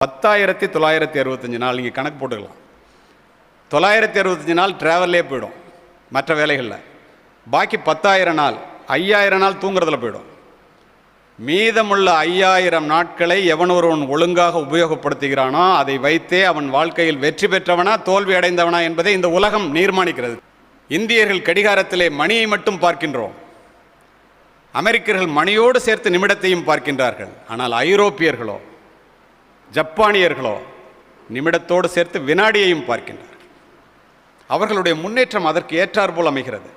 10,965 நாள் நீங்கள் கணக்கு போட்டுக்கலாம். 965 நாள் ட்ராவல்லே போயிடும் மற்ற வேலைகளில். பாக்கி 10,000 நாள் 5,000 நாள் தூங்குறதுல போயிடும். மீதமுள்ள 5,000 நாட்களை எவன் ஒருவன் ஒழுங்காக உபயோகப்படுத்துகிறானோ அதை வைத்தே அவன் வாழ்க்கையில் வெற்றி பெற்றவனா தோல்வி அடைந்தவனா என்பதை இந்த உலகம் நிர்மாணிக்கிறது. இந்தியர்கள் கடிகாரத்திலே மணியை மட்டும் பார்க்கின்றோம். அமெரிக்கர்கள் மணியோடு சேர்த்து நிமிடத்தையும் பார்க்கின்றார்கள். ஆனால் ஐரோப்பியர்களோ ஜப்பானியர்களோ நிமிடத்தோடு சேர்த்து வினாடியையும் பார்க்கின்றார்கள். அவர்களுடைய முன்னேற்றம் அதற்கு ஏற்றாற்போல் அமைகிறது.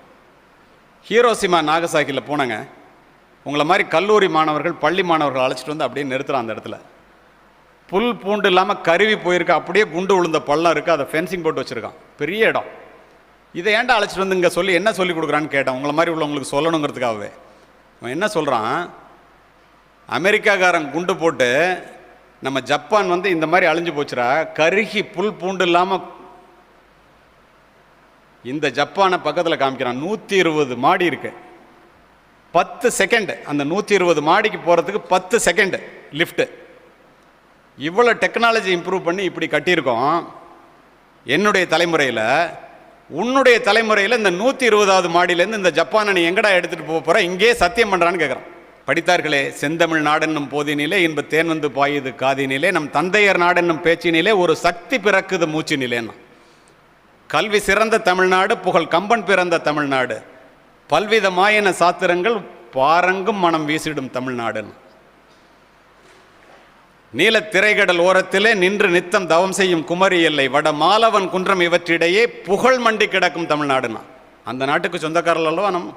ஹீரோசிமா நாகசாகியில் போனாங்க. உங்களை மாதிரி கல்லூரி மாணவர்கள் பள்ளி மாணவர்கள் அழைச்சிட்டு வந்து அப்படியே நிறுத்துகிறான். அந்த இடத்துல புல் பூண்டு இல்லாமல் கருவி போயிருக்கா, அப்படியே குண்டு விழுந்த பள்ளம் இருக்குது. அதை ஃபென்சிங் போட்டு வச்சுருக்கான், பெரிய இடம். இதை ஏன்டா அழைச்சிட்டு வந்து இங்கே சொல்லி என்ன சொல்லி கொடுக்குறான்னு கேட்டேன். உங்களை மாதிரி உள்ளவங்களுக்கு சொல்லணுங்கிறதுக்காகவே. அவன் என்ன சொல்கிறான், அமெரிக்காக்காரன் குண்டு போட்டு நம்ம ஜப்பான் வந்து இந்த மாதிரி அழிஞ்சு போச்சுரா, கருகி புல் பூண்டு இல்லாமல். இந்த ஜப்பானை பக்கத்தில் காமிக்கிறான். 120 மாடி இருக்கு. 10 செகண்ட் அந்த 120 மாடிக்கு போகிறதுக்கு 10 செகண்ட் லிஃப்ட்டு. இவ்வளோ டெக்னாலஜி இம்ப்ரூவ் பண்ணி இப்படி கட்டியிருக்கோம். என்னுடைய தலைமுறையில் உன்னுடைய தலைமுறையில் இந்த 120வது மாடியிலேருந்து இந்த ஜப்பானை நீ எங்கடா எடுத்துகிட்டு போக போகிற, இங்கே சத்தியம் பண்ணுறான்னு கேட்குறான். படித்தார்களே, செந்தமிழ் நாடென்னும் போதினிலே இன்ப தேன் வந்து பாயுது காதினிலே, நம் தந்தையர் நாடென்னும் பேச்சினிலே ஒரு சக்தி பிறக்குது மூச்சினிலேன்னா. கல்வி சிறந்த தமிழ்நாடு, புகழ் கம்பன் பிறந்த தமிழ்நாடு, பல்விதமாயின சாத்திரங்கள் பாரங்கும் மனம் வீசிடும் தமிழ்நாடுன்னு. நீல திரைகடல் ஓரத்திலே நின்று நித்தம் தவம் செய்யும் குமரி எல்லை, வட மாலவன் குன்றம் இவற்றிடையே புகழ் மண்டி கிடக்கும் தமிழ்நாடுன்னா. அந்த நாட்டுக்கு சொந்தக்காரர்கள் அல்லவா நம்.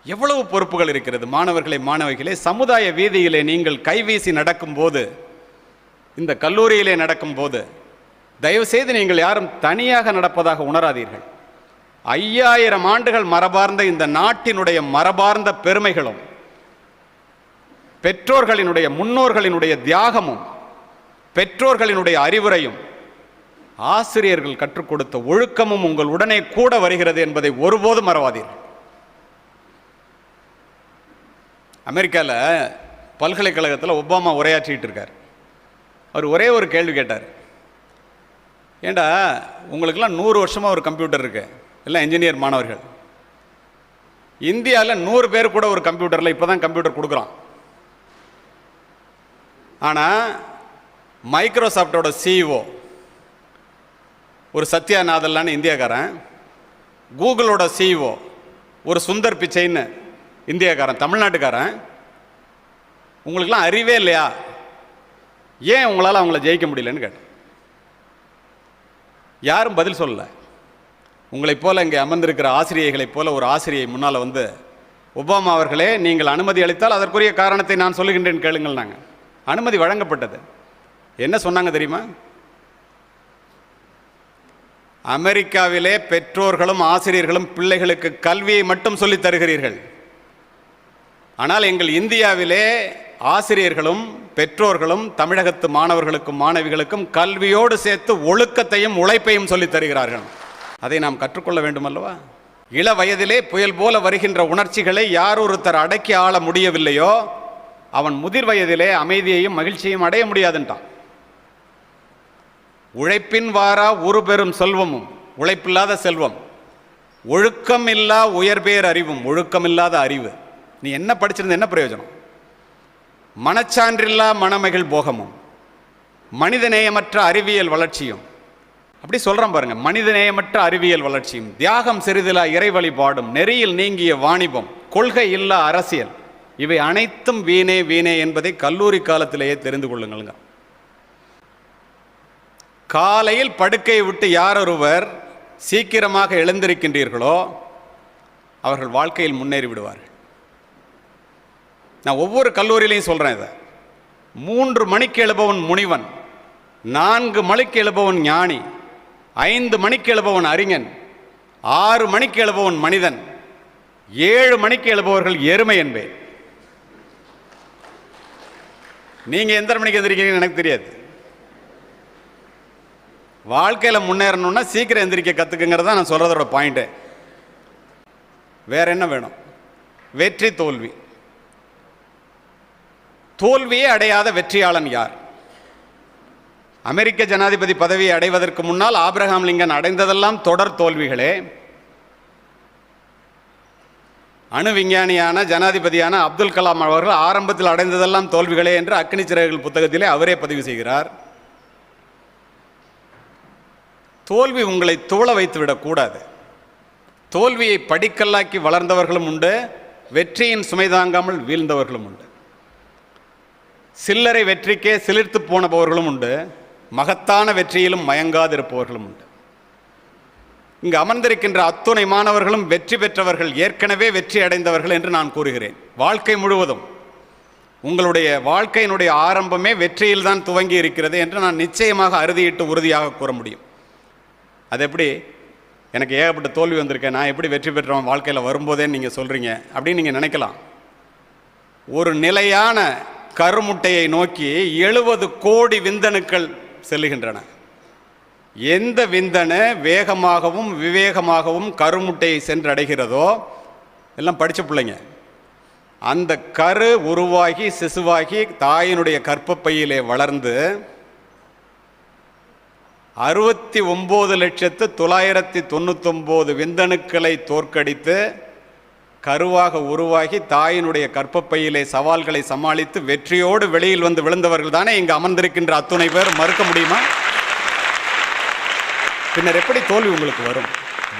எவ்வளவு பொறுப்புகள் இருக்கிறது. மாணவர்களே, மாணவிகளே, சமுதாய வீதியிலே நீங்கள் கைவீசி நடக்கும்போது, இந்த கல்லூரியிலே நடக்கும்போது, தயவுசெய்து நீங்கள் யாரும் தனியாக நடப்பதாக உணராதீர்கள். 5000 ஆண்டுகள் மரபார்ந்த இந்த நாட்டினுடைய மரபார்ந்த பெருமைகளும், பெற்றோர்களினுடைய முன்னோர்களினுடைய தியாகமும், பெற்றோர்களினுடைய அறிவுரையும், ஆசிரியர்கள் கற்றுக் கொடுத்த ஒழுக்கமும் உங்கள் உடனே கூட வருகிறது என்பதை ஒருபோதும் மறவாதீர்கள். அமெரிக்காவில் பல்கலைக்கழகத்தில் ஒபாமா உரையாற்றிட்டு இருக்கார். அவர் ஒரே ஒரு கேள்வி கேட்டார். ஏண்டா உங்களுக்கெல்லாம் 100 வருஷமாக ஒரு கம்ப்யூட்டர் இருக்கு, எல்லாம் என்ஜினியர் மாணவர்கள். இந்தியாவில் 100 பேர் கூட ஒரு கம்ப்யூட்டரில் இப்போ தான் கம்ப்யூட்டர் கொடுக்குறான். ஆனால் மைக்ரோசாஃப்டோட சிஇஓ ஒரு சத்யா நாதல்லான்னு இந்தியாக்காரன், கூகுளோட சிஇஓ ஒரு சுந்தர் பிச்சைன்னு இந்தியாக்காரன், தமிழ்நாட்டுக்காரன். உங்களுக்கெல்லாம் அறிவே இல்லையா, ஏன் உங்களால் அவங்கள ஜெயிக்க முடியலன்னு கேட்டேன். யாரும் பதில் சொல்லலை. உங்களைப் போல இங்கே அமர்ந்திருக்கிற ஆசிரியர்களைப் போல ஒரு ஆசிரியை முன்னால் வந்து, ஒபாமா அவர்களே, நீங்கள் அனுமதி அளித்தால் அதற்குரிய காரணத்தை நான் சொல்லுகின்றேன் கேளுங்கள். நாங்கள் அனுமதி வழங்கப்பட்டது. என்ன சொன்னாங்க தெரியுமா? அமெரிக்காவிலே பெற்றோர்களும் ஆசிரியர்களும் பிள்ளைகளுக்கு கல்வியை மட்டும் சொல்லித் தருகிறீர்கள். ஆனால் எங்கள் இந்தியாவிலே ஆசிரியர்களும் பெற்றோர்களும் தமிழகத்து மாணவர்களுக்கும் மாணவிகளுக்கும் கல்வியோடு சேர்த்து ஒழுக்கத்தையும் உழைப்பையும் சொல்லித் தருகிறார்கள். அதை நாம் கற்றுக்கொள்ள வேண்டும் அல்லவா? இள வயதிலே புயல் போல வருகின்ற உணர்ச்சிகளை யார் ஒருத்தர் அடக்கி ஆள முடியவில்லையோ அவன் முதிர் வயதிலே அமைதியையும் மகிழ்ச்சியையும் அடைய முடியாதுன்றான். உழைப்பின் வாரா ஒரு பெரும் செல்வமும் உழைப்பில்லாத செல்வம், ஒழுக்கம் இல்லா உயர்பேர் அறிவும் ஒழுக்கமில்லாத அறிவு. நீ என்ன படிச்சிருந்த என்ன பிரயோஜனம்? மனச்சான்றில்லா மனமகிழ் போகமும் மனிதநேயமற்ற அறிவியல் வளர்ச்சியும். அப்படி சொல்கிறான் பாருங்க. மனிதநேயமற்ற அறிவியல் வளர்ச்சியும், தியாகம் சிறிதிலா இறை வழிபாடும், நெறியில் நீங்கிய வாணிபம், கொள்கை இல்லா அரசியல், இவை அனைத்தும் வீணே வீணே என்பதை கல்லூரி காலத்திலேயே தெரிந்து கொள்ளுங்க. காலையில் படுக்கையை விட்டு யாரொருவர் சீக்கிரமாக எழுந்திருக்கின்றீர்களோ அவர்கள் வாழ்க்கையில் முன்னேறி விடுவார்கள். நான் ஒவ்வொரு கல்லூரியிலையும் சொல்கிறேன் இதை. 3 மணிக்கு எழுபவன் முனிவன், 4 மணிக்கு எழுபவன் ஞானி, 5 மணிக்கு எழுபவன் அறிஞன், 6 மணிக்கு எழுபவன் மனிதன், 7 மணிக்கு எழுபவர்கள் எருமை என்பேன். நீங்கள் எந்த மணிக்கு எந்திரிக்கிறீங்கன்னு எனக்கு தெரியாது. வாழ்க்கையில் முன்னேறணும்னா சீக்கிரம் எந்திரிக்க கற்றுக்குங்கிறத நான் சொல்கிறதோட பாயிண்ட்டு. வேற என்ன வேணும்? வெற்றி தோல்வி. தோல்வியே அடையாத வெற்றியாளன் யார்? அமெரிக்க ஜனாதிபதி பதவியை அடைவதற்கு முன்னால் ஆபிரகாம் லிங்கன் அடைந்ததெல்லாம் தொடர் தோல்விகளே. அணு விஞ்ஞானியான ஜனாதிபதியான அப்துல் கலாம் அவர்கள் ஆரம்பத்தில் அடைந்ததெல்லாம் தோல்விகளே என்று அக்னி சிறகுகள் புத்தகத்திலே அவரே பதிவு செய்கிறார். தோல்வி உங்களை துவள வைத்து விடக்கூடாது. தோல்வியை படிக்கல்லாக்கி வளர்ந்தவர்களும் உண்டு, வெற்றியின் சுமை தாங்காமல் வீழ்ந்தவர்களும் உண்டு. சில்லறை வெற்றிக்கே சிலிர்த்து போனவர்களும் உண்டு, மகத்தான வெற்றியிலும் மயங்காதிருப்பவர்களும் உண்டு. இங்கு அமர்ந்திருக்கின்ற அத்துணை மாணவர்களும் வெற்றி பெற்றவர்கள், ஏற்கனவே வெற்றி அடைந்தவர்கள் என்று நான் கூறுகிறேன். வாழ்க்கை முழுவதும் உங்களுடைய வாழ்க்கையினுடைய ஆரம்பமே வெற்றியில் தான் துவங்கி இருக்கிறது என்று நான் நிச்சயமாக அறுதியிட்டு உறுதியாக கூற முடியும். அது எப்படி? எனக்கு ஏகப்பட்ட தோல்வி வந்திருக்கேன், நான் எப்படி வெற்றி பெற்றவன் வாழ்க்கையில் வரும்போதேன்னு நீங்கள் சொல்கிறீங்க அப்படின்னு நீங்கள் நினைக்கலாம். ஒரு நிலையான கருமுட்டையை நோக்கி 70 கோடி விந்தணுக்கள் செல்லுகின்றன. எந்த விந்தணு வேகமாகவும் விவேகமாகவும் கருமுட்டையை சென்றடைகிறதோ, எல்லாம் படித்த பிள்ளைங்க, அந்த கரு உருவாகி சிசுவாகி தாயினுடைய கர்ப்பப்பையிலே வளர்ந்து 69,999,000 விந்தணுக்களை தோற்கடித்து கருவாக உருவாகி தாயினுடைய கர்ப்பப்பையிலே சவால்களை சமாளித்து வெற்றியோடு வெளியில் வந்து விழுந்தவர்கள் தானே இங்கு அமர்ந்திருக்கின்ற அத்துணை பேர். மறுக்க முடியுமா? பின்னர் எப்படி தோல்வி உங்களுக்கு வரும்?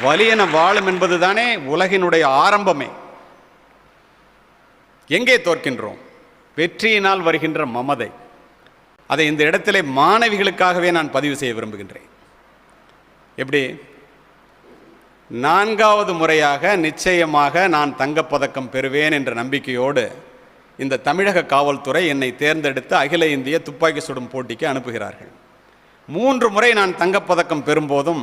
வலியென வாழும் என்பது தானே உலகினுடைய ஆரம்பமே. எங்கே தோற்கின்றோம்? வெற்றியினால் வருகின்ற மமதை. அதை இந்த இடத்திலே மாணவிகளுக்காகவே நான் பதிவு செய்ய விரும்புகின்றேன். எப்படி? 4வது முறையாக நிச்சயமாக நான் தங்கப்பதக்கம் பெறுவேன் என்ற நம்பிக்கையோடு இந்த தமிழக காவல்துறை என்னை தேர்ந்தெடுத்து அகில இந்திய துப்பாக்கி சுடும் போட்டிக்கு அனுப்புகிறார்கள். 3 முறை நான் தங்கப்பதக்கம் பெறும்போதும்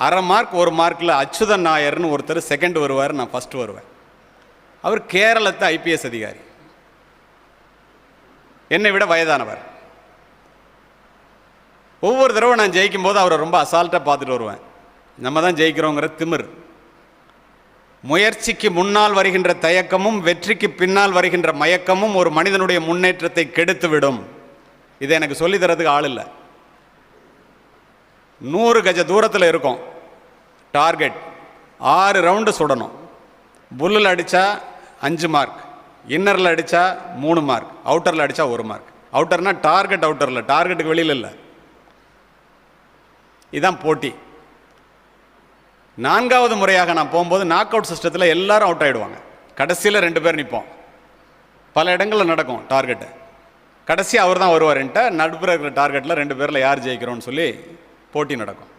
அரை மார்க் 1 மார்க்கில் அச்சுதன் நாயர்னு ஒருத்தர் செகண்ட் வருவார், நான் ஃபஸ்ட்டு வருவேன். அவர் கேரளத்து IPS அதிகாரி, என்னை விட வயதானவர். ஒவ்வொரு தடவை நான் ஜெயிக்கும் போது அவரை ரொம்ப அசால்ட்டாக பார்த்துட்டு வருவேன். நம்ம தான் ஜெயிக்கிறோங்கிற திமிர். முயற்சிக்கு முன்னால் வருகின்ற தயக்கமும் வெற்றிக்கு பின்னால் வருகின்ற மயக்கமும் ஒரு மனிதனுடைய முன்னேற்றத்தை கெடுத்து விடும். இதை எனக்கு சொல்லி தரதுக்கு ஆள் இல்லை. 100 கஜ தூரத்தில் இருக்கும் டார்கெட், 6 ரவுண்டு சுடணும். புல்லில் அடித்தா 5 மார்க், இன்னரில் அடித்தா 3 மார்க், அவுட்டரில் அடித்தா 1 மார்க். அவுட்டர்னா டார்கெட் அவுட்டரில், டார்கெட்டுக்கு வெளியில் இல்லை. இதுதான் போட்டி. 4வது முறையாக நான் போகும்போது நாக் அவுட் சிஸ்டத்தில் எல்லாரும் அவுட் ஆகிடுவாங்க. கடைசியில் 2 பேர் நிற்போம். பல இடங்களில் நடக்கும் டார்கெட்டு. கடைசி அவர் தான் வருவார்ன்ட்டு நடுப்புற இருக்கிற டார்கெட்டில் 2 பேரில் யார் ஜெயிக்கிறோன்னு சொல்லி போட்டி நடக்கும்.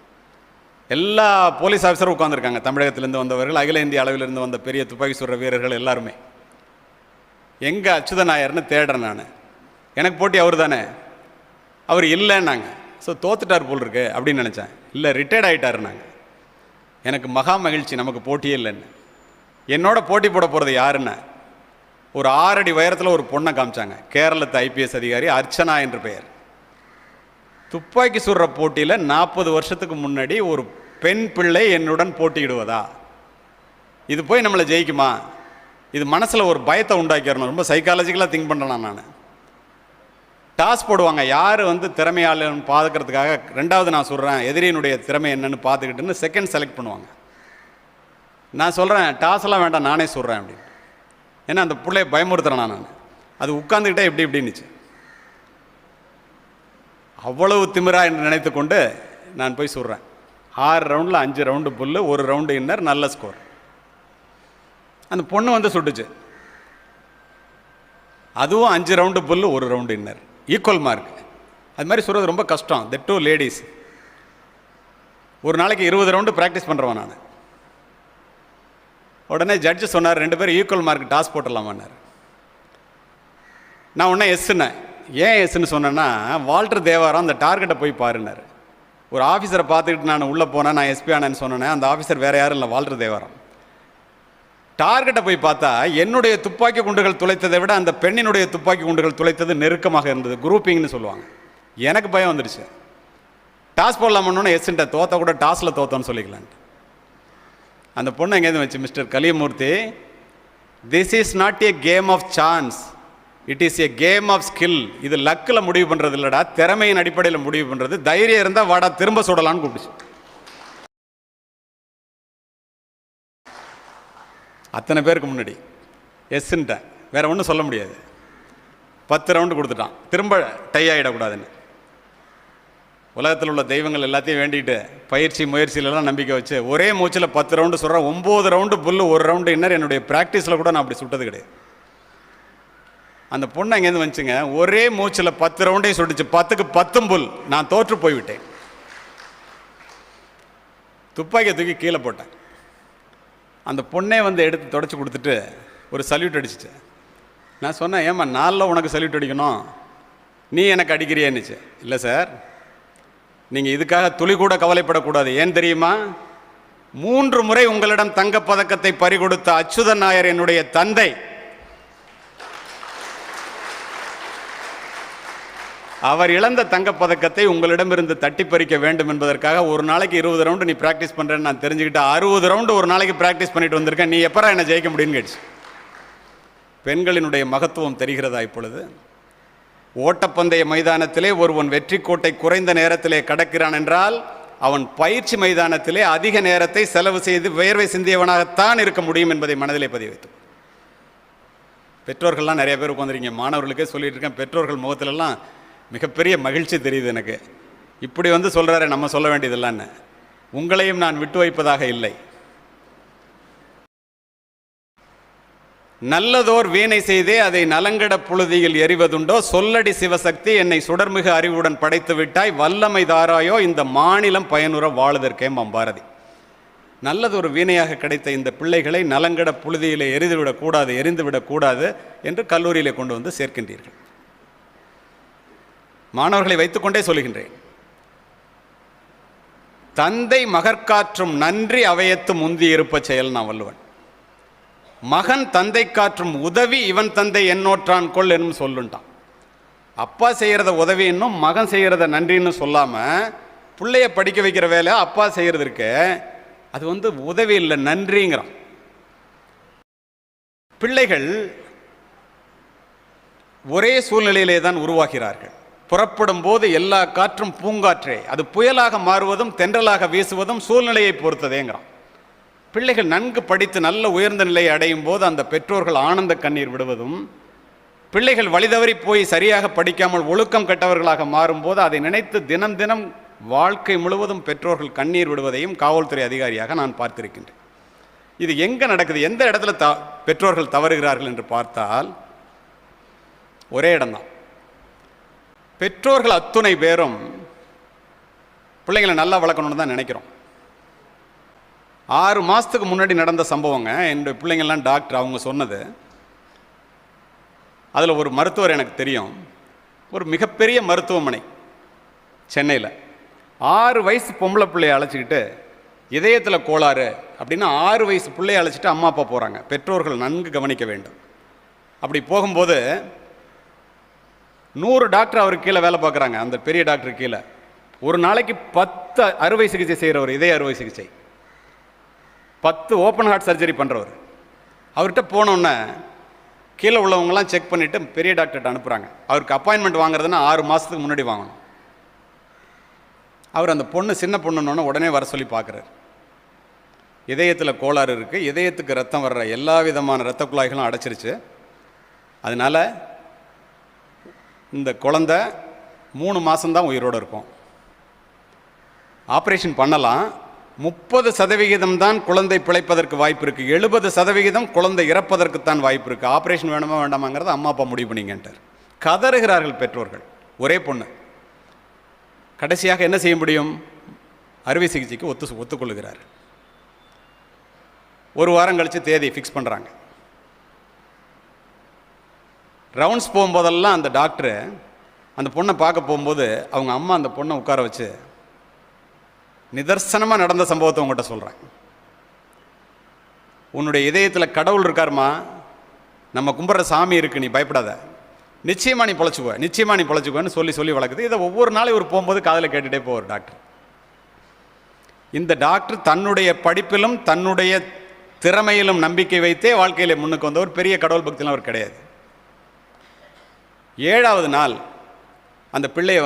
எல்லா போலீஸ் ஆஃபீஸரும் உட்காந்துருக்காங்க. தமிழகத்திலேருந்து வந்தவர்கள், அகில இந்திய அளவிலிருந்து வந்த பெரிய துப்பாக்கி சுடுற வீரர்கள் எல்லாருமே. எங்கே அச்சுதன் நாயர்னு தேடுறேன் நான். எனக்கு போட்டி அவர் தானே. அவர் இல்லைன்னாங்க. ஸோ தோத்துட்டார் போல் இருக்கு அப்படின்னு நினச்சேன். இல்லை, ரிட்டையர்ட் ஆகிட்டாருன்னாங்க. எனக்கு மகா மகிழ்ச்சி, நமக்கு போட்டியே இல்லைன்னு. என்னோட போட்டி போட போகிறது யாருன்னு ஒரு 6 அடி உயரத்தில் ஒரு பொண்ணை காமிச்சாங்க. கேரளத்து IPS அதிகாரி அர்ச்சனா என்று பெயர். துப்பாக்கி சுடுற போட்டியில் 40 வருஷத்துக்கு முன்னாடி ஒரு பெண் பிள்ளை என்னுடன் போட்டியிடுவதா? இது போய் நம்மளை ஜெயிக்குமா? இது மனசில் ஒரு பயத்தை உண்டாக்கிடணும். ரொம்ப சைக்காலஜிக்கலாக திங்க் பண்ணுறேன் நான். டாஸ் போடுவாங்க, யார் திறமையாளன்னு பார்க்கறதுக்காக. 2வது நான் சொல்கிறேன் எதிரியினுடைய திறமை என்னன்னு பார்த்துக்கிட்டுன்னு செகண்ட் செலக்ட் பண்ணுவாங்க. நான் சொல்கிறேன் டாஸ்லாம் வேண்டாம், நானே சொல்கிறேன் அப்படின்னு. ஏன்னா அந்த பிள்ளையை பயமுறுத்துறேன் நான். அது உட்காந்துக்கிட்டே இப்படி இப்படின்னுச்சு. அவ்வளவு திமிரா என்று நினைத்து கொண்டு நான் போய் சொல்கிறேன். 6 ரவுண்டில் 5 ரவுண்டு புல்லு, 1 ரவுண்டு இன்னர், நல்ல ஸ்கோர். அந்த பொண்ணு சுட்டுச்சு. அதுவும் 5 ரவுண்டு புல்லு, 1 ரவுண்டு இன்னர், ஈக்குவல் மார்க். அது மாதிரி சொல்கிறது ரொம்ப கஷ்டம். த 2 லேடிஸ். ஒரு நாளைக்கு 20 ரவுண்டு ப்ராக்டிஸ் பண்ணுறவன் நான். உடனே ஜட்ஜு சொன்னார், 2 பேரும் ஈக்குவல் மார்க் டாஸ் போட்டுடலாமான்னார். நான் உடனே எஸ்ன்னு. ஏன் எஸ்ன்னு சொன்னேன்னா, வால்டர் தேவாரம் அந்த டார்கெட்டை போய் பாருன்னார். ஒரு ஆஃபீஸரை பார்த்துக்கிட்டு நான் உள்ளே போனேன், நான் SP ஆனேன்னு சொன்னேன். அந்த ஆஃபீஸர் வேறு யாரும் இல்லை, வால்டர் தேவாரம். டார்கெட்டை போய் பார்த்தா என்னுடைய துப்பாக்கி குண்டுகள் துளைத்ததை விட அந்த பெண்ணினுடைய துப்பாக்கி குண்டுகள் துளைத்தது நெருக்கமாக இருந்தது. குரூப்பிங்னு சொல்லுவாங்க. எனக்கு பயம் வந்துடுச்சு. டாஸ் போடலாமன்னு எஸ்ன்ட்ட, தோத்த கூட டாஸில் தோத்தோன்னு சொல்லிக்கலான்ட்டு. அந்த பொண்ணு எங்கேருந்து வச்சு, mister Kaliyamoorthy, this is not a game of chance, it is a game of skill. இது லக்கில் முடிவு பண்ணுறது இல்லைடா, திறமையின் அடிப்படையில் முடிவு பண்ணுறது. தைரியம் இருந்தால் வாடா திரும்ப சுடலான்னு கூப்பிடுச்சு. அத்தனை பேருக்கு முன்னாடி எஸ்ன்ட்டேன், வேற ஒன்றும் சொல்ல முடியாது. 10 ரவுண்டு கொடுத்துட்டான், திரும்ப டை ஆகிடக்கூடாதுன்னு. உலகத்தில் உள்ள தெய்வங்கள் எல்லாத்தையும் வேண்டிட்டு பயிற்சி முயற்சியிலலாம் நம்பிக்கை வச்சு ஒரே மூச்சில் 10 ரவுண்டு சொல்கிறேன். 9 ரவுண்டு புல்லு, 1 ரவுண்டு இன்னர். என்னுடைய ப்ராக்டிஸில் கூட நான் அப்படி சுட்டது கிடையாது. அந்த பொண்ணு அங்கேருந்து வந்துச்சுங்க, ஒரே மூச்சில் 10 ரவுண்டையும் சுட்டுச்சு. 10க்கு 10 புல். நான் தோற்று போய்விட்டேன். துப்பாக்கியை தூக்கி கீழே போட்டேன். அந்த பொண்ணே வந்து எடுத்து தொடச்சி கொடுத்துட்டு ஒரு சல்யூட் அடிச்சிச்சு. நான் சொன்னேன், ஏம்மா 4 உனக்கு சல்யூட் அடிக்கணும், நீ எனக்கு அடிக்கிறியன்னுச்சு. இல்லை சார், நீங்கள் இதுக்காக துளி கூட கவலைப்படக்கூடாது. ஏன் தெரியுமா, 3 முறை உங்களிடம் தங்கப்பதக்கத்தை பறிகொடுத்த அச்சுதன் நாயர் என்னுடைய தந்தை. அவர் இழந்த தங்கப்பதக்கத்தை உங்களிடமிருந்து தட்டி பறிக்க வேண்டும் என்பதற்காக ஒரு நாளைக்கு 20 ரவுண்டு நீ ப்ராக்டிஸ் பண்ணுறேன்னு நான் தெரிஞ்சுக்கிட்டேன். 60 ரவுண்டு ஒரு நாளைக்கு ப்ராக்டிஸ் பண்ணிட்டு வந்திருக்கேன். நீ எப்பரா என்னை ஜெயிக்க முடியும்னு கேட்டுச்சு. பெண்களினுடைய மகத்துவம் தெரிகிறதா இப்பொழுது? ஓட்டப்பந்தய மைதானத்திலே ஒருவன் வெற்றி கோட்டை குறைந்த நேரத்திலே கடக்கிறான் என்றால் அவன் பயிற்சி மைதானத்திலே அதிக நேரத்தை செலவு செய்து வியர்வை சிந்தியவனாகத்தான் இருக்க முடியும் என்பதை மனதிலே பதிவு வைத்து. பெற்றோர்கள்லாம் நிறைய பேர் உட்காந்துருக்கீங்க, மாணவர்களுக்கே சொல்லிட்டு இருக்கேன். பெற்றோர்கள் முகத்திலெல்லாம் மிகப்பெரிய மகிழ்ச்சி தெரியுது எனக்கு. இப்படி வந்து சொல்கிறாரு, நம்ம சொல்ல வேண்டியதில்லைன்னு. உங்களையும் நான் விட்டு வைப்பதாக இல்லை. நல்லதோர் வீணை செய்தே அதை நலங்கட புழுதியில் எறிவதுண்டோ, சொல்லடி சிவசக்தி என்னை சுடர்மிகு அறிவுடன் படைத்து விட்டாய், வல்லமை தாராயோ இந்த மாநிலம் பயனுற வாழுதற்கேம் பாரதி. நல்லதொரு வீணையாக கிடைத்த இந்த பிள்ளைகளை நலங்கட புழுதியிலே எரிந்துவிடக்கூடாது என்று கல்லூரியிலே கொண்டு வந்து சேர்க்கின்றீர்கள். மாணவர்களை வைத்துக்கொண்டே சொல்கின்றேன், தந்தை மகற்காற்றும் நன்றி அவையத்து முந்தி இருப்ப செயல் நான் வள்ளுவன். மகன் தந்தை காற்றும் உதவி இவன் தந்தை என்னோற்றான் கொள் என்னும் சொல்லுண்டான். அப்பா செய்கிறத உதவி இன்னும் மகன் செய்கிறத நன்றின்னு சொல்லாமல் பிள்ளைய படிக்க வைக்கிற வேலை அப்பா செய்கிறது இருக்கு, அது வந்து உதவி இல்லை, நன்றிங்கிறான். பிள்ளைகள் ஒரே சூழ்நிலையிலே தான் உருவாகிறார்கள். புறப்படும் போது எல்லா காற்றும் பூங்காற்றே, அது புயலாக மாறுவதும் தென்றலாக வீசுவதும் சூழ்நிலையை பொறுத்ததேங்கிறான். பிள்ளைகள் நன்கு படித்து நல்ல உயர்ந்த நிலையை அடையும் போது அந்த பெற்றோர்கள் ஆனந்த கண்ணீர் விடுவதும், பிள்ளைகள் வழிதவறி போய் சரியாக படிக்காமல் ஒழுக்கம் கெட்டவர்களாக மாறும்போது அதை நினைத்து தினம் தினம் வாழ்க்கை முழுவதும் பெற்றோர்கள் கண்ணீர் விடுவதையும் காவல்துறை அதிகாரியாக நான் பார்த்திருக்கின்றேன். இது எங்கே நடக்குது, எந்த இடத்துல பெற்றோர்கள் தவறுகிறார்கள் என்று பார்த்தால் ஒரே இடம்தான். பெற்றோர்கள் அத்துணை பேரும் பிள்ளைங்களை நல்லா வளர்க்கணும்னு தான் நினைக்கிறோம். 6 மாதத்துக்கு முன்னாடி நடந்த சம்பவங்க. என்னுடைய பிள்ளைங்கள்லாம் டாக்டர், அவங்க சொன்னது. அதில் ஒரு மருத்துவர் எனக்கு தெரியும், ஒரு மிகப்பெரிய மருத்துவமனை சென்னையில். 6 வயசு பொம்பளை பிள்ளையை அழைச்சிக்கிட்டு இதயத்தில் கோளாறு அப்படின்னா 6 வயசு பிள்ளையை அழைச்சிட்டு அம்மா அப்பா போகிறாங்க. பெற்றோர்கள் நன்கு கவனிக்க வேண்டும். அப்படி போகும்போது 100 டாக்டர் அவருக்கு கீழே வேலை பார்க்குறாங்க. அந்த பெரிய டாக்டர் கீழே ஒரு நாளைக்கு 10 அறுவை சிகிச்சை செய்கிறவர், இதய அறுவை சிகிச்சை, 10 ஓப்பன் ஹார்ட் சர்ஜரி பண்ணுறவர். அவர்கிட்ட போனோன்னே கீழே உள்ளவங்களாம் செக் பண்ணிவிட்டு பெரிய டாக்டர்கிட்ட அனுப்புகிறாங்க. அவருக்கு அப்பாயின்மெண்ட் வாங்குறதுன்னா 6 மாதத்துக்கு முன்னாடி வாங்கணும். அவர் அந்த பொண்ணு சின்ன பொண்ணுன்னொன்னே உடனே வர சொல்லி பார்க்குறாரு. இதயத்தில் கோளாறு இருக்குது, இதயத்துக்கு ரத்தம் வர்ற எல்லா விதமான இரத்த குழாய்களும் அடைச்சிருச்சு. அதனால் இந்த குழந்தை 3 மாதம்தான் உயிரோடு இருக்கும். ஆப்ரேஷன் பண்ணலாம், 30% தான் குழந்தை பிழைப்பதற்கு வாய்ப்பு இருக்குது, 70% குழந்தை இறப்பதற்குத்தான் வாய்ப்பு இருக்குது. ஆப்ரேஷன் வேணுமா வேண்டாமாங்கிறத அம்மா அப்பா முடிவு பண்ணிங்கன்ட்டார். கதறுகிறார்கள் பெற்றோர்கள். ஒரே பொண்ணு. கடைசியாக என்ன செய்ய முடியும், அறுவை சிகிச்சைக்கு ஒத்துக்கொள்ளுகிறார். 1 வாரம் கழித்து தேதி ஃபிக்ஸ் பண்ணுறாங்க. ரவுண்ட்ஸ் போகும்போதெல்லாம் அந்த டாக்டரு அந்த பொண்ணை பார்க்க போகும்போது அவங்க அம்மா அந்த பொண்ணை உட்கார வச்சு நிதர்சனமாக நடந்த சம்பவத்தை உங்கள்கிட்ட சொல்கிறேன். உன்னுடைய இதயத்தில் கடவுள் இருக்காருமா, நம்ம கும்பிட்ற சாமி இருக்குது, நீ பயப்படாத, நிச்சயமாக நீ பொழைச்சிக்குவேன்னு சொல்லி வளர்க்குது. இதை ஒவ்வொரு நாளையும் ஒரு போகும்போது காதில் கேட்டுகிட்டே போவார் டாக்டர். இந்த டாக்டர் தன்னுடைய படிப்பிலும் தன்னுடைய திறமையிலும் நம்பிக்கை வைத்தே வாழ்க்கையில் முன்னுக்கு வந்தவர். பெரிய கடவுள் பக்தியெலாம் அவர் கிடையாது. 7வது நாள் அந்த பிள்ளையை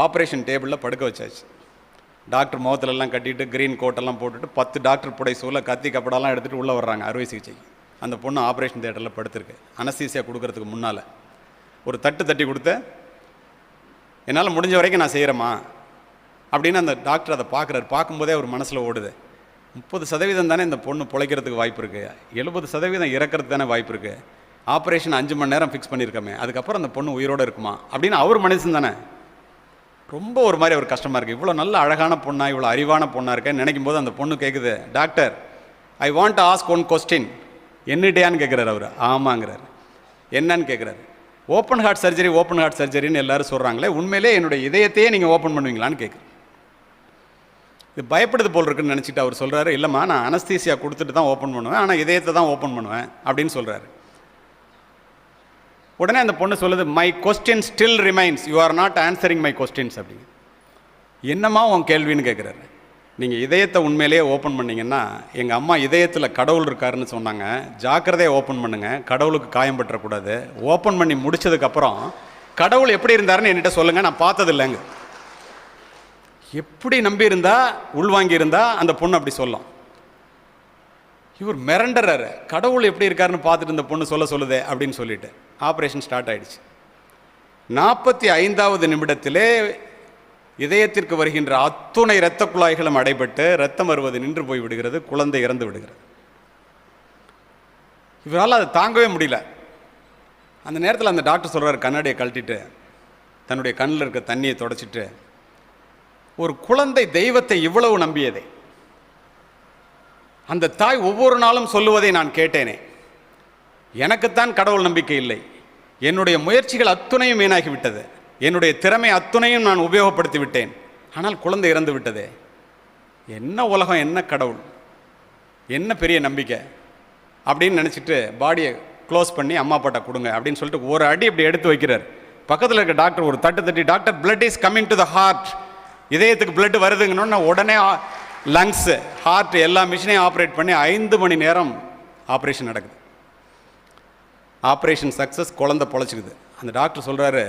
ஆப்ரேஷன் டேபிளில் படுக்க வச்சாச்சு. டாக்டர் முகத்துலலாம் கட்டிட்டு க்ரீன் கோட்டெல்லாம் போட்டுட்டு 10 டாக்டர் புடை சூழ கத்தி கப்படாலாம் எடுத்துகிட்டு உள்ளே வர்றாங்க அறுவை சிகிச்சைக்கு. அந்த பொண்ணு ஆப்ரேஷன் தியேட்டரில் படுத்திருக்கு. அனஸ்தீசியா கொடுக்கறதுக்கு முன்னால் ஒரு தட்டி கொடுத்து, என்னால் முடிஞ்ச வரைக்கும் நான் செய்கிறேம்மா அப்படின்னு அந்த டாக்டர் அதை பார்க்குறாரு. பார்க்கும்போதே அவர் மனசில் ஓடுது, 30% தானே இந்த பொண்ணு பிழைக்கிறதுக்கு வாய்ப்பு இருக்குது, 70% இறக்கிறதுக்கு தானே வாய்ப்பு இருக்குது, ஆப்ரேஷன் 5 மணி நேரம் ஃபிக்ஸ் பண்ணியிருக்கோமே, அதுக்கப்புறம் அந்த பொண்ணு உயிரோடு இருக்குமா அப்படின்னு அவர் மனுஷன் தானே. ரொம்ப ஒரு மாதிரி அவர் கஷ்டமாக இருக்குது. இவ்வளோ நல்ல அழகான பொண்ணா, இவ்வளோ அறிவான பொண்ணாக இருக்கேன்னு நினைக்கும் போது அந்த பொண்ணு கேட்குது, doctor I want to ask one question, என்னிட்டையான்னு கேட்குறாரு. அவர் ஆமாங்கிறார். என்னன்னு கேட்குறாரு. ஓப்பன் ஹார்ட் சர்ஜரின்னு எல்லாரும் சொல்கிறாங்களே, உண்மையிலே என்னுடைய இதயத்தையே நீங்கள் ஓப்பன் பண்ணுவீங்களான்னு கேட்குறேன். இது பயப்படுது போல் இருக்குன்னு நினச்சிட்டு அவர் சொல்கிறாரு, இல்லைம்மா நான் அனஸ்தீசியா கொடுத்துட்டு தான் ஓப்பன் பண்ணுவேன், ஆனால் இதயத்தை தான் ஓப்பன் பண்ணுவேன் அப்படின்னு சொல்கிறாரு. உடனே அந்த பொண்ணு சொல்லுது, my question still remains, you are not answering my questions அப்படின்னு. என்னம்மா உன் கேள்வின்னு கேட்குறாரு. நீங்கள் இதயத்தை உண்மையிலேயே ஓப்பன் பண்ணிங்கன்னா, எங்கள் அம்மா இதயத்தில் கடவுள் இருக்காருன்னு சொன்னாங்க, ஜாக்கிரதையாக ஓப்பன் பண்ணுங்கள், கடவுளுக்கு காயம் பற்றக்கூடாது, ஓப்பன் பண்ணி முடித்ததுக்கப்புறம் கடவுள் எப்படி இருந்தாருன்னு என்கிட்ட சொல்லுங்கள், நான் பார்த்தது இல்லைங்க. எப்படி நம்பியிருந்தா உள்வாங்கியிருந்தா அந்த பொண்ணு அப்படி சொல்லும். இவர் மிரண்டறாரு, கடவுள் எப்படி இருக்காருன்னு பார்த்துட்டு இந்த பொண்ணு சொல்லுதே அப்படின்னு சொல்லிட்டு ஆப்ரேஷன் ஸ்டார்ட் ஆகிடுச்சு. 45வது நிமிடத்திலே இதயத்திற்கு வருகின்ற அத்துணை இரத்த குழாய்களும் அடைபட்டு ரத்தம் வருவது நின்று போய் விடுகிறது, குழந்தை இறந்து விடுகிறது. இவரால் அதை தாங்கவே முடியல. அந்த நேரத்தில் அந்த டாக்டர் சொல்கிறார், கண்ணாடியை கழட்டிட்டு தன்னுடைய கண்ணில் இருக்க தண்ணியை தொடச்சிட்டு, ஒரு குழந்தை தெய்வத்தை இவ்வளவு நம்பியதே, அந்த தாய் ஒவ்வொரு நாளும் சொல்லுவதை நான் கேட்டேனே, எனக்குத்தான் கடவுள் நம்பிக்கை இல்லை, என்னுடைய முயற்சிகள் அத்துணையும் வீணாகிவிட்டது, என்னுடைய திறமை அத்துணையும் நான் உபயோகப்படுத்தி விட்டேன், ஆனால் குழந்தை இறந்து விட்டதே, என்ன உலகம், என்ன கடவுள், என்ன பெரிய நம்பிக்கை அப்படின்னு நினச்சிட்டு பாடியை க்ளோஸ் பண்ணி அம்மா அப்பாட்ட கொடுங்க அப்படின்னு சொல்லிட்டு ஒரு அடி இப்படி எடுத்து வைக்கிறார். பக்கத்தில் இருக்க டாக்டர் ஒரு தட்டி, doctor blood is coming to the heart, இதயத்துக்கு பிளட் வருதுங்கன்னு உடனே லங்ஸு ஹார்ட் எல்லா மிஷினையும் ஆப்ரேட் பண்ணி 5 மணி நேரம் ஆப்ரேஷன் நடக்குது. ஆப்ரேஷன் சக்ஸஸ், குழந்தை பொழைச்சிக்குது. அந்த டாக்டர் சொல்கிறாரு,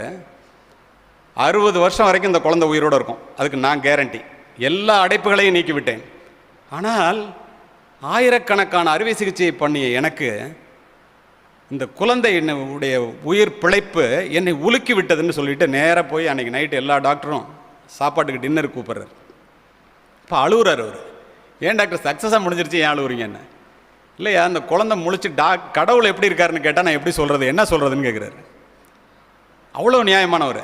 60 வருஷம் வரைக்கும் இந்த குழந்தை உயிரோடு இருக்கும், அதுக்கு நான் கேரண்டி, எல்லா அடைப்புகளையும் நீக்கிவிட்டேன். ஆனால் ஆயிரக்கணக்கான அறுவை சிகிச்சையை பண்ணிய எனக்கு இந்த குழந்தை என்னுடைய உயிர் பிழைப்பு என்னை உலுக்கி விட்டதுன்னு சொல்லிட்டு நேராக போய் அன்றைக்கி நைட்டு எல்லா டாக்டரும் சாப்பாட்டுக்கு டின்னர் கூப்பிட்றாரு. இப்போ அழுகுறாரு அவர். ஏன் டாக்டர் சக்ஸஸாக முடிஞ்சிருச்சு, ஏன் அழுகுறீங்க என்ன? இல்லையா, அந்த குழந்தை முழிச்சு கடவுள் எப்படி இருக்காருன்னு கேட்டால் நான் எப்படி சொல்கிறது, என்ன சொல்கிறதுன்னு கேட்குறாரு. அவ்வளோ நியாயமானவர்.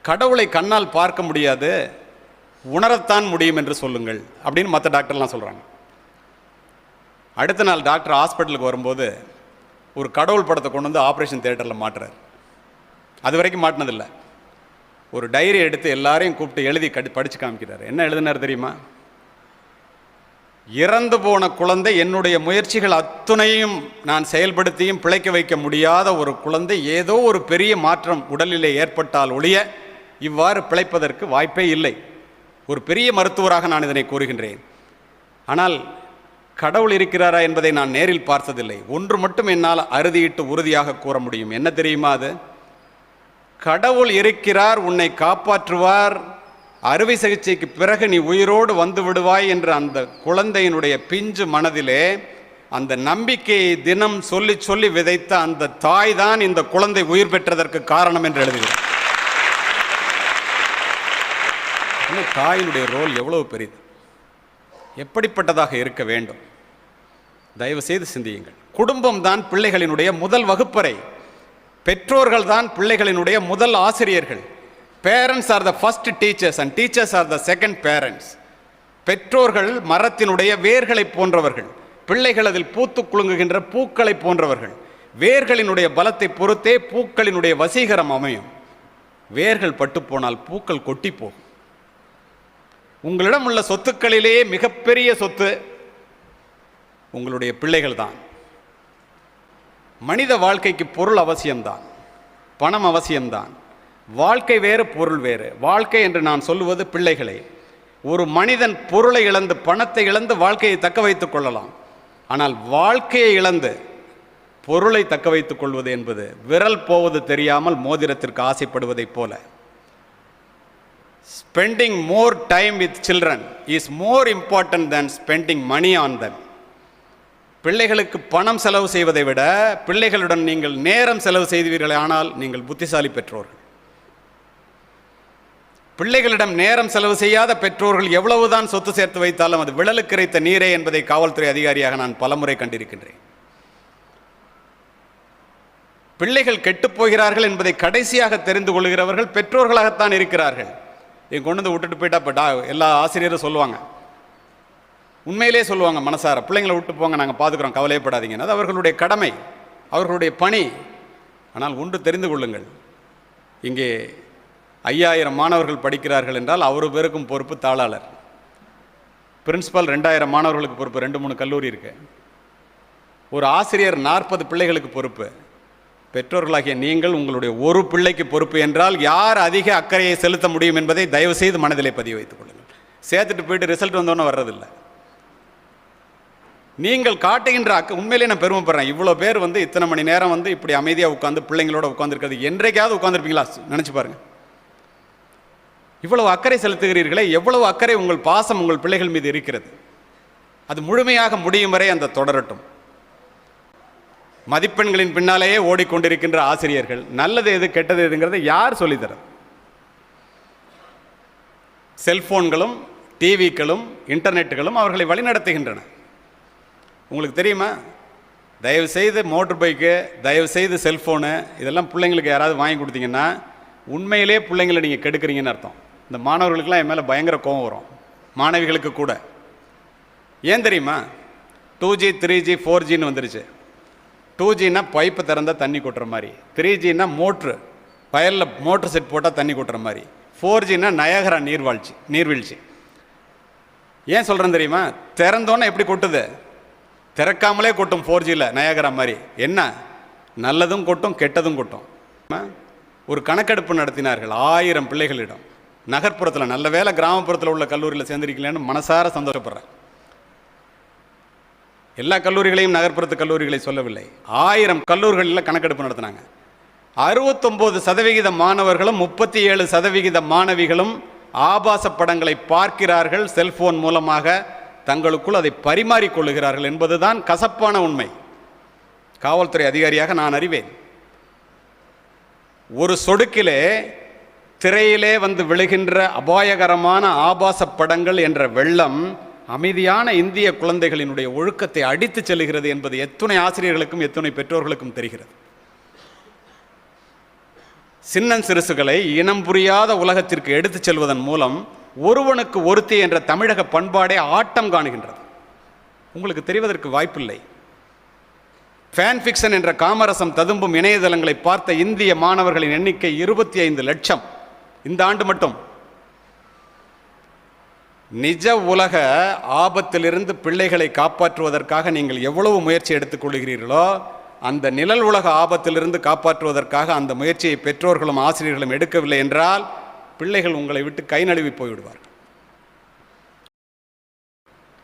கடவுளை கண்ணால் பார்க்க முடியாது, உணரத்தான் முடியும் என்று சொல்லுங்கள் அப்படின்னு மற்ற டாக்டர்லாம் சொல்கிறாங்க. அடுத்த நாள் டாக்டர் ஹாஸ்பிட்டலுக்கு வரும்போது ஒரு கடவுள் படத்தை கொண்டு வந்து ஆப்ரேஷன் தியேட்டரில் மாட்டுறார். அது வரைக்கும் மாட்டினதில்லை. ஒரு டைரி எடுத்து எல்லாரையும் கூப்பிட்டு எழுதி படித்து காமிக்கிறார். என்ன எழுதினார் தெரியுமா? இறந்து போன குழந்தை, என்னுடைய முயற்சிகள் அத்துணையும் நான் செயல்படுத்தியும் பிழைக்க வைக்க முடியாத ஒரு குழந்தை, ஏதோ ஒரு பெரிய மாற்றம் உடலிலே ஏற்பட்டால் ஒழிய இவ்வாறு பிழைப்பதற்கு வாய்ப்பே இல்லை. ஒரு பெரிய மருத்துவராக நான் இதனை கூறுகின்றேன். ஆனால் கடவுள் இருக்கிறாரா என்பதை நான் நேரில் பார்த்ததில்லை. ஒன்று மட்டும் என்னால் அறுதியிட்டு உறுதியாக கூற முடியும். என்ன தெரியுமா? அது கடவுள் இருக்கிறார், உன்னை காப்பாற்றுவார், அறுவை சிகிச்சைக்கு பிறகு நீ உயிரோடு வந்து விடுவாய் என்ற அந்த குழந்தையினுடைய பிஞ்சு மனதிலே அந்த நம்பிக்கையை தினம் சொல்லி சொல்லி விதைத்த அந்த தாய் தான் இந்த குழந்தை உயிர் பெற்றதற்கு காரணம் என்று எழுதுகிறார். தாயினுடைய ரோல் எவ்வளவு பெரியது, எப்படிப்பட்டதாக இருக்க வேண்டும்? தயவு செய்து சிந்தியுங்கள். குடும்பம் தான் பிள்ளைகளினுடைய முதல் வகுப்பறை, பெற்றோர்கள் தான் பிள்ளைகளினுடைய முதல் ஆசிரியர்கள். Parents are the first teachers and teachers are the second parents. பெற்றோர்கள் மரத்தினுடைய வேர்களை போன்றவர்கள், பிள்ளைகள் அதில் பூத்து குலுங்குகின்ற பூக்களை போன்றவர்கள். வேர்களினுடைய பலத்தை பொறுத்தே பூக்களினுடைய வசீகரம் அமையும். வேர்கள் பட்டு போனால் பூக்கள் கொட்டி போகும். உங்களிடம் உள்ள சொத்துக்களிலேயே மிகப்பெரிய சொத்து உங்களுடைய பிள்ளைகள் தான். மனித வாழ்க்கைக்கு பொருள் அவசியம்தான், பணம் அவசியம்தான். வாழ்க்கை வேறு, பொருள் வேறு. வாழ்க்கை என்று நான் சொல்லுவது பிள்ளைகளை. ஒரு மனிதன் பொருளை இழந்து, பணத்தை இழந்து வாழ்க்கையை தக்க வைத்துக் கொள்ளலாம். ஆனால் வாழ்க்கையை இழந்து பொருளை தக்க வைத்துக் கொள்வது என்பது விரல் போவது தெரியாமல் மோதிரத்திற்கு ஆசைப்படுவதைப் போல. Spending more time with children is more important than spending money on them. பிள்ளைகளுக்கு பணம் செலவு செய்வதை விட பிள்ளைகளுடன் நீங்கள் நேரம் செலவு செய்வீர்களே ஆனால் நீங்கள் புத்திசாலி பெற்றோர்கள். பிள்ளைகளிடம் நேரம் செலவு செய்யாத பெற்றோர்கள் எவ்வளவுதான் சொத்து சேர்த்து வைத்தாலும் அது விழலுக்கு இறைத்த நீரே என்பதை காவல்துறை அதிகாரியாக நான் பலமுறை கண்டிருக்கின்றேன். பிள்ளைகள் கெட்டுப்போகிறார்கள் என்பதை கடைசியாக தெரிந்து கொள்கிறவர்கள் பெற்றோர்களாகத்தான் இருக்கிறார்கள். இதை கொண்டு வந்து விட்டுட்டு போயிட்டா இப்போ எல்லா ஆசிரியரும் சொல்லுவாங்க, உண்மையிலே சொல்லுவாங்க மனசார, பிள்ளைங்களை விட்டு போங்க, நாங்கள் பார்த்துக்குறோம், கவலைப்படாதீங்க. அது அவர்களுடைய கடமை, அவர்களுடைய பணி. ஆனால் ஒன்று தெரிந்து கொள்ளுங்கள், இங்கே 5000 மாணவர்கள் படிக்கிறார்கள் என்றால் அவரு பேருக்கும் பொறுப்பு தாளாளர், பிரின்சிபல் 2000 மாணவர்களுக்கு பொறுப்பு, 2-3 கல்லூரி இருக்கு, ஒரு ஆசிரியர் 40 பிள்ளைகளுக்கு பொறுப்பு. பெற்றோர்களாகிய நீங்கள் உங்களுடைய ஒரு பிள்ளைக்கு பொறுப்பு என்றால் யார் அதிக அக்கறையை செலுத்த முடியும் என்பதை தயவு செய்து மனதிலே பதிவு வைத்துக் கொள்ளுங்கள். சேர்த்துட்டு போயிட்டு ரிசல்ட் வந்தோன்னு வர்றதில்லை. நீங்கள் காட்டுகின்ற உண்மையிலே நான் பெருமைப்படுறேன். இவ்வளோ பேர் இத்தனை மணி நேரம் இப்படி அமைதியாக உட்காந்து பிள்ளைங்களோட உட்காந்துருக்கிறது என்றைக்காவது உட்காந்துருப்பீங்களா? நினச்சி பாருங்க. இவ்வளவு அக்கறை செலுத்துகிறீர்களே, எவ்வளவு அக்கறை உங்கள் பாசம் உங்கள் பிள்ளைகள் மீது இருக்கிறது. அது முழுமையாக முடியும் வரை அந்த தொடரட்டும். மதிப்பெண்களின் பின்னாலேயே ஓடிக்கொண்டிருக்கின்ற ஆசிரியர்கள் நல்லது எது கெட்டது எதுங்கிறத யார் சொல்லித்தர? செல்போன்களும் டிவிக்களும் இன்டர்நெட்டுகளும் அவர்களை வழிநடத்துகின்றன. உங்களுக்கு தெரியுமா, தயவு செய்து மோட்டர் பைக்கு, தயவு செய்து செல்ஃபோனு இதெல்லாம் பிள்ளைங்களுக்கு யாராவது வாங்கி கொடுத்தீங்கன்னா உண்மையிலே பிள்ளைங்களை நீங்கள் கெடுக்கிறீங்கன்னு அர்த்தம். இந்த மாணவர்களுக்கெல்லாம் என் மேலே பயங்கர கோபம் வரும், மாணவிகளுக்கு கூட. ஏன் தெரியுமா? 2G 3G 4Gன்னு வந்துருச்சு. 2Gனா பைப்பு திறந்தால் தண்ணி கொட்டுற மாதிரி, 3Gனா மோட்ரு வயலில் மோட்ரு செட் போட்டால் தண்ணி கொட்டுற மாதிரி, 4Gனா நயகரா நீர்வீழ்ச்சி. ஏன் சொல்கிறேன் தெரியுமா? திறந்தோன்னே எப்படி கொட்டுது? திறக்காமலே கொட்டும் 4Gயில் நயகரா மாதிரி. என்ன நல்லதும் கொட்டும் கெட்டதும் கொட்டும். ஒரு கணக்கெடுப்பு நடத்தினார்கள் 1000 பிள்ளைகளிடம் நகர்ப்புறத்தில். நல்ல வேலை கிராமப்புறத்தில் உள்ள கல்லூரியில் சேர்ந்திருக்கலன்னு மனசார சந்தோஷப்படுறேன். எல்லா கல்லூரிகளையும் நகர்ப்புறத்து கல்லூரிகளை சொல்லவில்லை, 1000 கல்லூரிகளில் கணக்கெடுப்பு நடத்தினாங்க. 69% மாணவர்களும் 37% மாணவிகளும் ஆபாச படங்களை பார்க்கிறார்கள், செல்போன் மூலமாக தங்களுக்குள் அதை பரிமாறிக்கொள்ளுகிறார்கள் என்பதுதான் கசப்பான உண்மை. காவல்துறை அதிகாரியாக நான் அறிவேன். ஒரு சொடுக்கிலே திரையிலே விழுகின்ற அபாயகரமான ஆபாச படங்கள் என்ற வெள்ளம் அமைதியான இந்திய குழந்தைகளினுடைய ஒழுக்கத்தை அடித்து செல்லுகிறது என்பது எத்துணை ஆசிரியர்களுக்கும் எத்துணை பெற்றோர்களுக்கும் தெரிகிறது. சின்னன் சிறுசுகளை இனம் புரியாத உலகத்திற்கு எடுத்துச் செல்வதன் மூலம் ஒருவனுக்கு ஒருத்தி என்ற தமிழக பண்பாடே ஆட்டம் காணுகின்றது. உங்களுக்கு தெரிவதற்கு வாய்ப்பில்லை. ஃபேன் ஃபிக்ஷன் என்ற காமரசம் ததும்பும் இணையதளங்களை பார்த்த இந்திய மாணவர்களின் எண்ணிக்கை 25 லட்சம் இந்த ஆண்டு மட்டும். நிஜ உலக ஆபத்திலிருந்து பிள்ளைகளை காப்பாற்றுவதற்காக நீங்கள் எவ்வளவு முயற்சி எடுத்துக்கொள்கிறீர்களோ அந்த நிழல் உலக ஆபத்திலிருந்து காப்பாற்றுவதற்காக அந்த முயற்சியை பெற்றோர்களும் ஆசிரியர்களும் எடுக்கவில்லை என்றால் பிள்ளைகள் உங்களை விட்டு கை நழுவி போய்விடுவார்கள்.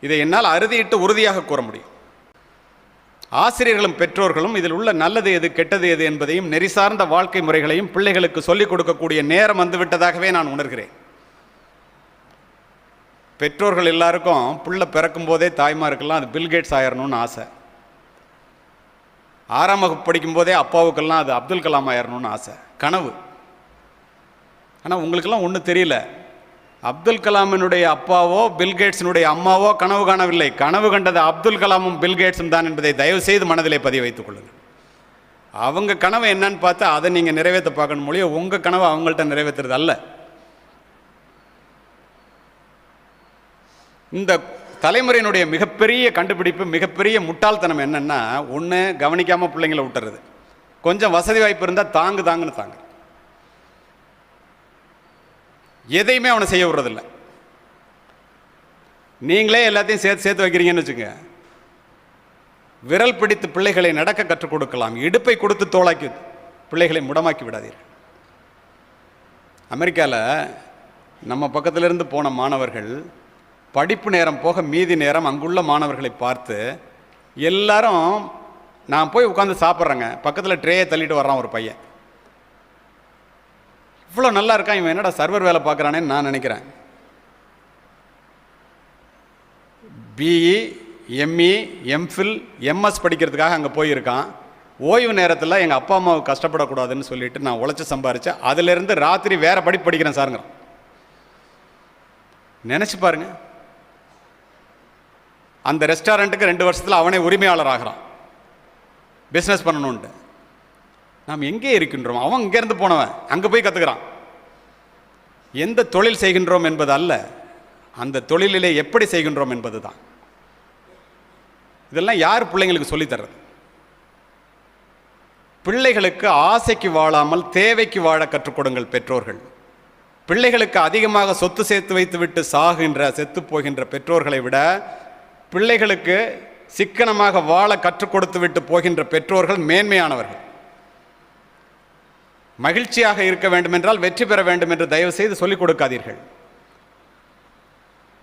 இதை என்னால் அறுதியிட்டு உறுதியாக கூற முடியும். ஆசிரியர்களும் பெற்றோர்களும் இதில் உள்ள நல்லது எது கெட்டது எது என்பதையும் நெறி சார்ந்த வாழ்க்கை முறைகளையும் பிள்ளைகளுக்கு சொல்லிக் கொடுக்கக்கூடிய நேரம் வந்துவிட்டதாகவே நான் உணர்கிறேன். பெற்றோர்கள் எல்லாருக்கும் பிள்ளை பிறக்கும் போதே தாய்மாருக்கெல்லாம் அது பில்கேட்ஸ் ஆயிரணும்னு ஆசை. 6ஆம் வகுப்பு படிக்கும் போதே அப்பாவுக்கெல்லாம் அது அப்துல் கலாம் ஆயிரணும்னு ஆசை, கனவு. ஆனால் உங்களுக்கெல்லாம் ஒன்றும் தெரியல, அப்துல் கலாமினுடைய அப்பாவோ பில்கேட்ஸினுடைய அம்மாவோ கனவு காணவில்லை. கனவு கண்டது அப்துல் கலாமும் பில்கேட்ஸும் தான் என்பதை தயவு செய்து மனதிலே பதிய வைத்துக் கொள்ளுங்கள். அவங்க கனவு என்னன்னு பார்த்தா அதை நீங்கள் நிறைவேற்ற பார்க்கணும் மொழியோ, உங்கள் கனவை அவங்கள்ட்ட நிறைவேற்றுறது அல்ல. இந்த தலைமுறையினுடைய மிகப்பெரிய கண்டுபிடிப்பு, மிகப்பெரிய முட்டாள்தனம் என்னன்னா, ஒன்று கவனிக்காமல் பிள்ளைங்களை விட்டுறது, கொஞ்சம் வசதி வாய்ப்பு இருந்தால் தாங்குன்னு தாங்க, எதையுமே அவனை செய்ய விடுறதில்லை. நீங்களே எல்லாத்தையும் சேர்த்து வைக்கிறீங்கன்னு வச்சுங்க, விரல் பிடித்து பிள்ளைகளை நடக்க கற்றுக் கொடுக்கலாம், இடுப்பை கொடுத்து தோளாக்கி பிள்ளைகளை முடமாக்கி விடாதீர்கள். அமெரிக்காவில் நம்ம பக்கத்திலிருந்து போன மாணவர்கள் படிப்பு நேரம் போக மீதி நேரம் அங்குள்ள மாணவர்களை பார்த்து எல்லாரும் நான் போய் உட்காந்து சாப்பிட்றேங்க, பக்கத்தில் ட்ரேயை தள்ளிட்டு வர்றான் ஒரு பையன். இவ்வளோ நல்லா இருக்கான், இவன் என்னடா சர்வர் வேலை பார்க்குறானேன்னு நான் நினைக்கிறேன். பிஇ, எம்இ, எம்ஃபில், எம்எஸ் படிக்கிறதுக்காக அங்கே போயிருக்கான். ஓய்வு நேரத்தில் எங்கள் அப்பா அம்மாவுக்கு கஷ்டப்படக்கூடாதுன்னு சொல்லிட்டு நான் உழைச்சி சம்பாரித்தேன், அதிலிருந்து ராத்திரி வேறு படிக்கிறேன் சாருங்கிறான். நினச்சி பாருங்க, அந்த ரெஸ்டாரண்ட்டுக்கு 2 வருஷத்தில் அவனே உரிமையாளர் ஆகிறான், பிஸ்னஸ் பண்ணணுன்ட்டு. நாம் எங்கே இருக்கின்றோம்? அவன் இங்கேருந்து போனவன் அங்கே போய் கற்றுக்கிறான். எந்த தொழில் செய்கின்றோம் என்பது அல்ல, அந்த தொழிலிலே எப்படி செய்கின்றோம் என்பது தான். இதெல்லாம் யார் பிள்ளைங்களுக்கு சொல்லித்தர்றது? பிள்ளைகளுக்கு ஆசைக்கு வாழாமல் தேவைக்கு வாழ கற்றுக் கொடுங்கள் பெற்றோர்கள். பிள்ளைகளுக்கு அதிகமாக சொத்து சேர்த்து வைத்துவிட்டு செத்து போகின்ற பெற்றோர்களை விட பிள்ளைகளுக்கு சிக்கனமாக வாழ கற்றுக் கொடுத்து விட்டு போகின்ற பெற்றோர்கள் மேன்மையானவர்கள். மகிழ்ச்சியாக இருக்க வேண்டும் என்றால் வெற்றி பெற வேண்டும் என்று தயவு செய்து சொல்லிக் கொடுக்காதீர்கள்.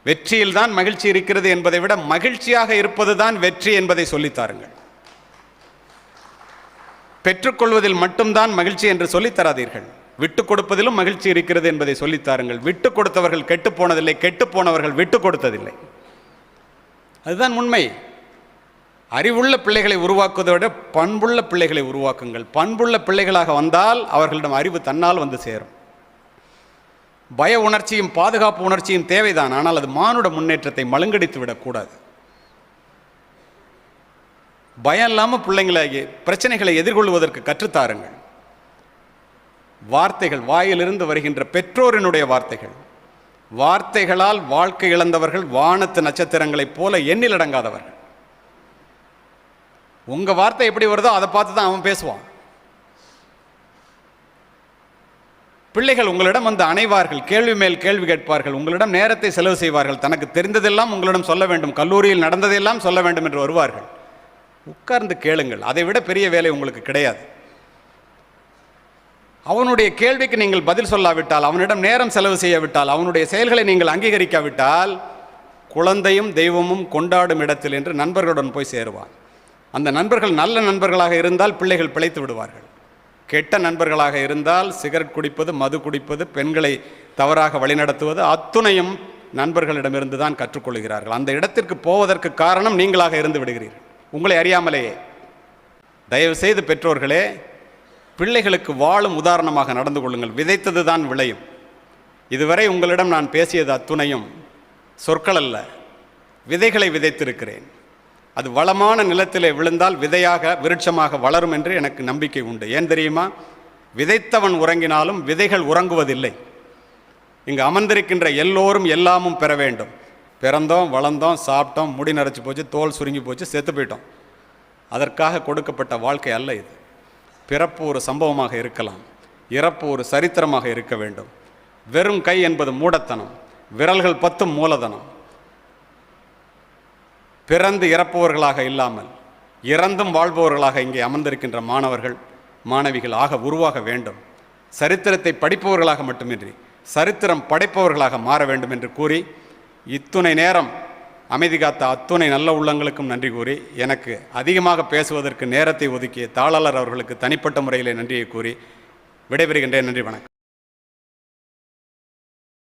வெற்றியில் தான் மகிழ்ச்சி இருக்கிறது என்பதை விட மகிழ்ச்சியாக இருப்பதுதான் வெற்றி என்பதை சொல்லித்தாருங்கள். பெற்றுக்கொள்வதில் மட்டும்தான் மகிழ்ச்சி என்று சொல்லித்தராதீர்கள். விட்டுக் கொடுப்பதிலும் மகிழ்ச்சி இருக்கிறது என்பதை சொல்லித்தாருங்கள். விட்டுக் கொடுத்தவர்கள் கெட்டு போனதில்லை, கெட்டு போனவர்கள் விட்டுக் கொடுத்ததில்லை. அதுதான் உண்மை. அறிவுள்ள பிள்ளைகளை உருவாக்குவதை விட பண்புள்ள பிள்ளைகளை உருவாக்குங்கள். பண்புள்ள பிள்ளைகளாக வந்தால் அவர்களிடம் அறிவு தன்னால் வந்து சேரும். பய உணர்ச்சியும் பாதுகாப்பு உணர்ச்சியும் தேவைதான், ஆனால் அது மானுட முன்னேற்றத்தை மழுங்கடித்து விடக்கூடாது. பயம் இல்லாமல் பிள்ளைங்களை பிரச்சனைகளை எதிர்கொள்வதற்கு கற்றுத்தாருங்கள். வார்த்தைகள், வாயிலிருந்து வருகின்ற பெற்றோரினுடைய வார்த்தைகளால் வாழ்க்கை இழந்தவர்கள் வானத்து நட்சத்திரங்களைப் போல எண்ணிலடங்காதவர்கள். உங்க வார்த்தை எப்படி வருதோ அதை பார்த்து தான் அவன் பேசுவான். பிள்ளைகள் உங்களிடம் வந்து அணைவார்கள், கேள்வி மேல் கேள்வி கேட்பார்கள், உங்களிடம் நேரத்தை செலவு செய்வார்கள், தனக்கு தெரிந்ததெல்லாம் உங்களிடம் சொல்ல வேண்டும், கல்லூரியில் நடந்ததெல்லாம் சொல்ல வேண்டும் என்று வருவார்கள். உட்கார்ந்து கேளுங்கள், அதை விட பெரிய வேலை உங்களுக்கு கிடையாது. அவனுடைய கேள்விக்கு நீங்கள் பதில் சொல்லாவிட்டால், அவனிடம் நேரம் செலவு செய்யவிட்டால், அவனுடைய செயல்களை நீங்கள் அங்கீகரிக்காவிட்டால், குழந்தையும் தெய்வமும் கொண்டாடும் இடத்தில் என்று நண்பர்களுடன் போய் சேருவான். அந்த நண்பர்கள் நல்ல நண்பர்களாக இருந்தால் பிள்ளைகள் பிழைத்து விடுவார்கள். கெட்ட நண்பர்களாக இருந்தால் சிகரெட் குடிப்பது, மது குடிப்பது, பெண்களை தவறாக வழிநடத்துவது அத்துணையும் நண்பர்களிடமிருந்து தான் கற்றுக்கொள்கிறார்கள். அந்த இடத்திற்கு போவதற்கு காரணம் நீங்களாக இருந்து விடுகிறீர்கள், உங்களை அறியாமலேயே. தயவு செய்து பெற்றோர்களே, பிள்ளைகளுக்கு வாழும் உதாரணமாக நடந்து கொள்ளுங்கள். விதைத்தது தான் விளையும். இதுவரை உங்களிடம் நான் பேசியது அத்துணையும் சொற்கள் அல்ல, விதைகளை விதைத்திருக்கிறேன். அது வளமான நிலத்திலே விழுந்தால் விதையாக விருட்சமாக வளரும் என்று எனக்கு நம்பிக்கை உண்டு. ஏன் தெரியுமா? விதைத்தவன் உறங்கினாலும் விதைகள் உறங்குவதில்லை. இங்கு அமர்ந்திருக்கின்ற எல்லோரும் எல்லாமும் பெற வேண்டும். பிறந்தோம், வளர்ந்தோம், சாப்பிட்டோம், முடி நரைச்சி போச்சு, தோல் சுருங்கி போச்சு, செத்து போயிட்டோம். அதற்காக கொடுக்கப்பட்ட வாழ்க்கை அல்ல இது. பிறப்பு ஒரு சம்பவமாக இருக்கலாம், இறப்பு ஒரு சரித்திரமாக இருக்க வேண்டும். வெறும் கை என்பது மூடத்தனம், விரல்கள் 10 மூலதனம். பிறந்து இறப்பவர்களாக இல்லாமல் இறந்தும் வாழ்பவர்களாக இங்கே அமர்ந்திருக்கின்ற மாணவர்கள் மாணவிகள் ஆக உருவாக வேண்டும். சரித்திரத்தை படிப்பவர்களாக மட்டுமின்றி சரித்திரம் படைப்பவர்களாக மாற வேண்டும் என்று கூறி, இத்துணை நேரம் அமைதி காத்த அத்துணை நல்ல உள்ளங்களுக்கும் நன்றி கூறி, எனக்கு அதிகமாக பேசுவதற்கு நேரத்தை ஒதுக்கிய தாளாளர் அவர்களுக்கு தனிப்பட்ட முறையிலே நன்றியை கூறி விடைபெறுகின்றேன். நன்றி, வணக்கம்.